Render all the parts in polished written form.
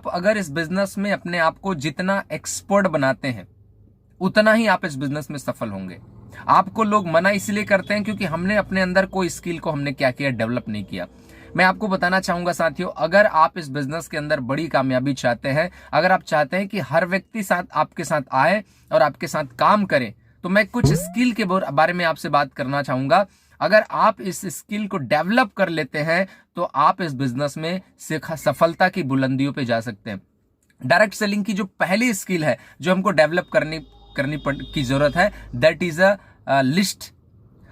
आप अगर इस बिजनेस में अपने आप को जितना एक्सपर्ट बनाते हैं उतना ही आप इस बिजनेस में सफल होंगे। आपको लोग मना इसलिए करते हैं क्योंकि हमने अपने अंदर कोई स्किल को हमने क्या किया, डेवलप नहीं किया। मैं आपको बताना चाहूंगा साथियों, अगर आप इस बिजनेस के अंदर बड़ी कामयाबी चाहते हैं, अगर आप चाहते हैं कि हर व्यक्ति आपके साथ आए और आपके साथ काम करे, तो मैं कुछ स्किल के बारे में आपसे बात करना चाहूंगा। अगर आप इस स्किल को डेवलप कर लेते हैं तो आप इस बिजनेस में सफलता की बुलंदियों पे जा सकते हैं। डायरेक्ट सेलिंग की जो पहली स्किल है जो हमको डेवलप करनी की जरूरत है, दैट इज अ लिस्ट।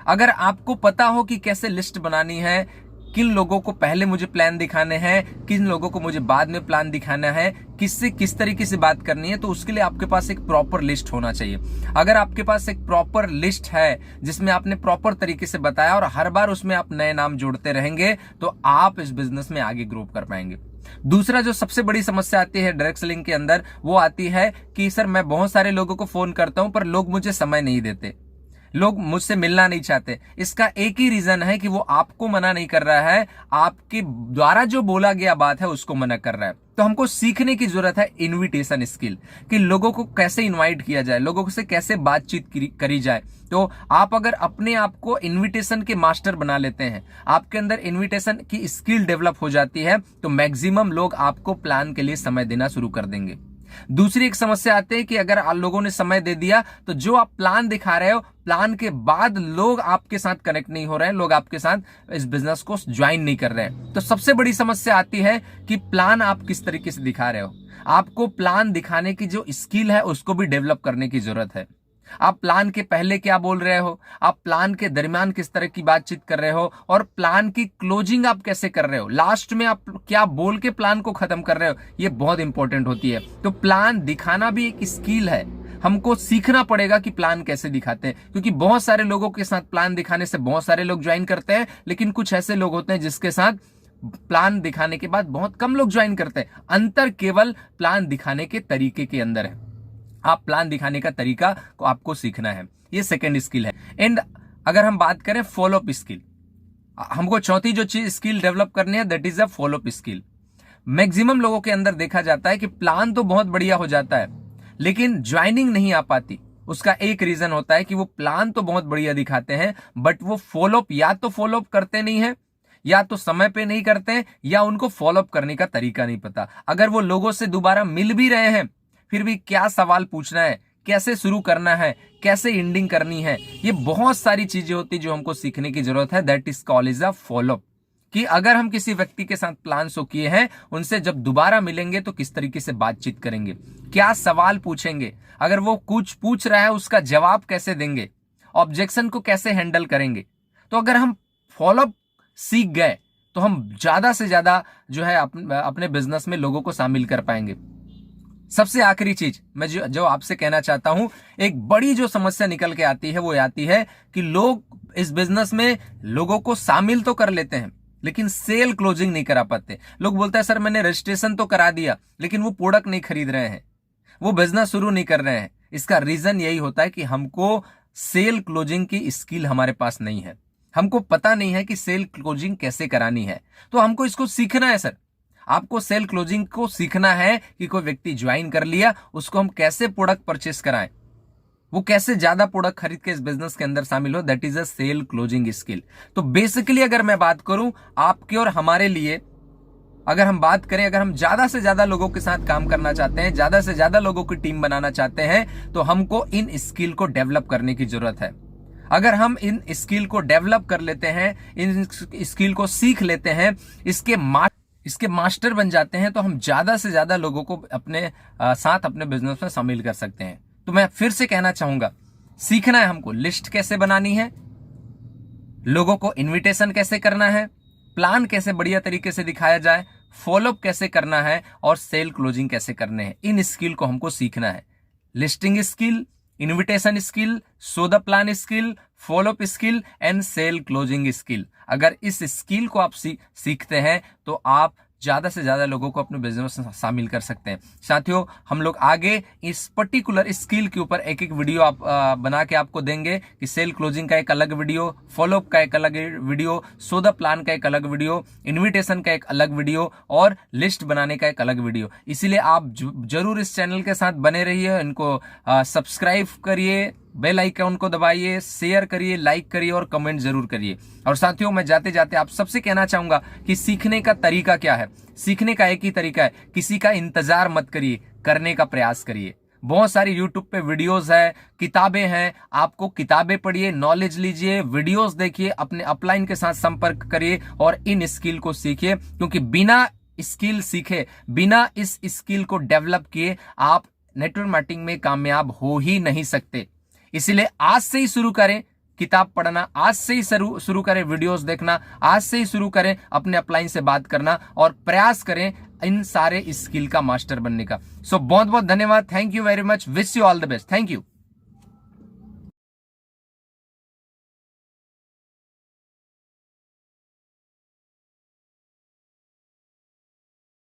अगर आपको पता हो कि कैसे लिस्ट बनानी है, किन लोगों को पहले मुझे प्लान दिखाने हैं, किन लोगों को मुझे बाद में प्लान दिखाना है, किससे किस तरीके से बात करनी है, तो उसके लिए आपके पास एक प्रॉपर लिस्ट होना चाहिए। अगर आपके पास एक प्रॉपर लिस्ट है जिसमें आपने प्रॉपर तरीके से बताया और हर बार उसमें आप नए नाम जोड़ते रहेंगे, तो आप इस बिजनेस में आगे ग्रो कर पाएंगे। दूसरा जो सबसे बड़ी समस्या आती है डायरेक्ट सेलिंग के अंदर, वो आती है कि सर मैं बहुत सारे लोगों को फोन करता हूं पर लोग मुझे समय नहीं देते, लोग मुझसे मिलना नहीं चाहते। इसका एक ही रीजन है कि वो आपको मना नहीं कर रहा है, आपके द्वारा जो बोला गया बात है उसको मना कर रहा है। तो हमको सीखने की जरूरत है इनविटेशन स्किल, कि लोगों को कैसे इनवाइट किया जाए, लोगों से कैसे बातचीत करी जाए। तो आप अगर अपने आप को इनविटेशन के मास्टर बना लेते हैं, आपके अंदर इनविटेशन की स्किल डेवलप हो जाती है, तो मैक्सिमम लोग आपको प्लान के लिए समय देना शुरू कर देंगे। दूसरी एक समस्या आती है कि अगर आप लोगों ने समय दे दिया तो जो आप प्लान दिखा रहे हो, प्लान के बाद लोग आपके साथ कनेक्ट नहीं हो रहे हैं, लोग आपके साथ इस बिजनेस को ज्वाइन नहीं कर रहे हैं। तो सबसे बड़ी समस्या आती है कि प्लान आप किस तरीके से दिखा रहे हो। आपको प्लान दिखाने की जो स्किल है उसको भी डेवलप करने की जरूरत है। आप प्लान के पहले क्या बोल रहे हो, आप प्लान के दरमियान किस तरह की बातचीत कर रहे हो, और प्लान की क्लोजिंग आप कैसे कर रहे हो, लास्ट में आप क्या बोल के प्लान को खत्म कर रहे हो, ये बहुत इंपॉर्टेंट होती है। तो प्लान दिखाना भी एक स्किल है, हमको सीखना पड़ेगा कि प्लान कैसे दिखाते हैं, क्योंकि बहुत सारे लोगों के साथ प्लान दिखाने से बहुत सारे लोग ज्वाइन करते हैं, लेकिन कुछ ऐसे लोग होते हैं जिसके साथ प्लान दिखाने के बाद बहुत कम लोग ज्वाइन करते हैं। अंतर केवल प्लान दिखाने के तरीके के अंदर है। आप प्लान दिखाने का तरीका को आपको सीखना है, ये सेकंड स्किल है। एंड अगर हम बात करें फॉलोअप स्किल, हमको चौथी जो चीज स्किल डेवलप करनी है, that is a follow up skill. Maximum लोगों के अंदर देखा जाता है कि प्लान तो बहुत बढ़िया हो जाता है लेकिन ज्वाइनिंग नहीं आ पाती। उसका एक रीजन होता है कि वो प्लान तो बहुत बढ़िया दिखाते हैं बट वो फॉलोअप या तो फॉलोअप करते नहीं है, या तो समय पे नहीं करते हैं, या उनको फॉलोअप करने का तरीका नहीं पता। अगर वो लोगों से दोबारा मिल भी रहे हैं फिर भी क्या सवाल पूछना है, कैसे शुरू करना है, कैसे एंडिंग करनी है, ये बहुत सारी चीजें होती जो हमको सीखने की जरूरत है। That is called is a follow up. कि अगर हम किसी व्यक्ति के साथ प्लान शो किए हैं, उनसे जब दोबारा मिलेंगे तो किस तरीके से बातचीत करेंगे, क्या सवाल पूछेंगे, अगर वो कुछ पूछ रहा है उसका जवाब कैसे देंगे, ऑब्जेक्शन को कैसे हैंडल करेंगे। तो अगर हम फॉलोअप सीख गए तो हम ज्यादा से ज्यादा जो है अपने बिजनेस में लोगों को शामिल कर पाएंगे। सबसे आखिरी चीज मैं जो आपसे कहना चाहता हूं, एक बड़ी जो समस्या निकल के आती है वो आती है कि लोग इस बिजनेस में लोगों को शामिल तो कर लेते हैं लेकिन सेल क्लोजिंग नहीं करा पाते। लोग बोलते हैं सर मैंने रजिस्ट्रेशन तो करा दिया लेकिन वो प्रोडक्ट नहीं खरीद रहे हैं, वो बिजनेस शुरू नहीं कर रहे हैं। इसका रीजन यही होता है कि हमको सेल क्लोजिंग की स्किल हमारे पास नहीं है, हमको पता नहीं है कि सेल क्लोजिंग कैसे करानी है। तो हमको इसको सीखना है सर, आपको सेल क्लोजिंग को सीखना है कि कोई व्यक्ति ज्वाइन कर लिया उसको हम कैसे प्रोडक्ट परचेस कराएं, वो कैसे ज्यादा प्रोडक्ट खरीद के इस बिजनेस के अंदर शामिल हो। That is a sale closing skill. तो बेसिकली अगर मैं बात करूं आपके और हमारे लिए, अगर हम बात करें, अगर हम ज्यादा से ज्यादा लोगों के साथ काम करना चाहते हैं, ज्यादा से ज्यादा लोगों की टीम बनाना चाहते हैं, तो हमको इन स्किल को डेवलप करने की जरूरत है। अगर हम इन स्किल को डेवलप कर लेते हैं, इन स्किल को सीख लेते हैं, इसके मास्टर बन जाते हैं, तो हम ज्यादा से ज्यादा लोगों को अपने साथ अपने बिजनेस में शामिल कर सकते हैं। तो मैं फिर से कहना चाहूंगा, सीखना है हमको लिस्ट कैसे बनानी है, लोगों को इनविटेशन कैसे करना है, प्लान कैसे बढ़िया तरीके से दिखाया जाए, फॉलोअप कैसे करना है और सेल क्लोजिंग कैसे करने हैं। इन स्किल को हमको सीखना है। Listing skill, invitation skill, show the plan skill, follow up skill and sale closing skill. अगर इस स्किल को आप सीखते हैं तो आप ज्यादा से ज्यादा लोगों को अपने बिजनेस में शामिल कर सकते हैं। साथियों, हम लोग आगे इस पर्टिकुलर स्किल के ऊपर एक एक वीडियो आप बना के आपको देंगे कि सेल क्लोजिंग का एक अलग वीडियो, फॉलोअप का एक अलग वीडियो, सौदा प्लान का एक अलग वीडियो, इन्विटेशन का एक अलग वीडियो और लिस्ट बनाने का एक अलग वीडियो। इसीलिए आप जरूर इस चैनल के साथ बने रहिए, इनको सब्सक्राइब करिए, बेल आइकन को दबाइए, शेयर करिए, लाइक करिए और कमेंट जरूर करिए। और साथियों, मैं जाते जाते आप सबसे कहना चाहूंगा कि सीखने का तरीका क्या है। सीखने का एक ही तरीका है, किसी का इंतजार मत करिए, करने का प्रयास करिए। बहुत सारी यूट्यूब पे वीडियोस है, किताबें हैं, आपको किताबें पढ़िए, नॉलेज लीजिए, वीडियोस देखिए, अपने अपलाइन के साथ संपर्क करिए और इन स्किल को सीखिए, क्योंकि बिना स्किल सीखे, बिना इस स्किल को डेवलप किए आप नेटवर्क मार्केटिंग में कामयाब हो ही नहीं सकते। इसलिए आज से ही शुरू करें किताब पढ़ना, आज से ही शुरू करें वीडियोस देखना, आज से ही शुरू करें अपने अपलाइन से बात करना और प्रयास करें इन सारे स्किल का मास्टर बनने का। सो बहुत बहुत धन्यवाद, thank you very much, wish you all the best, thank you.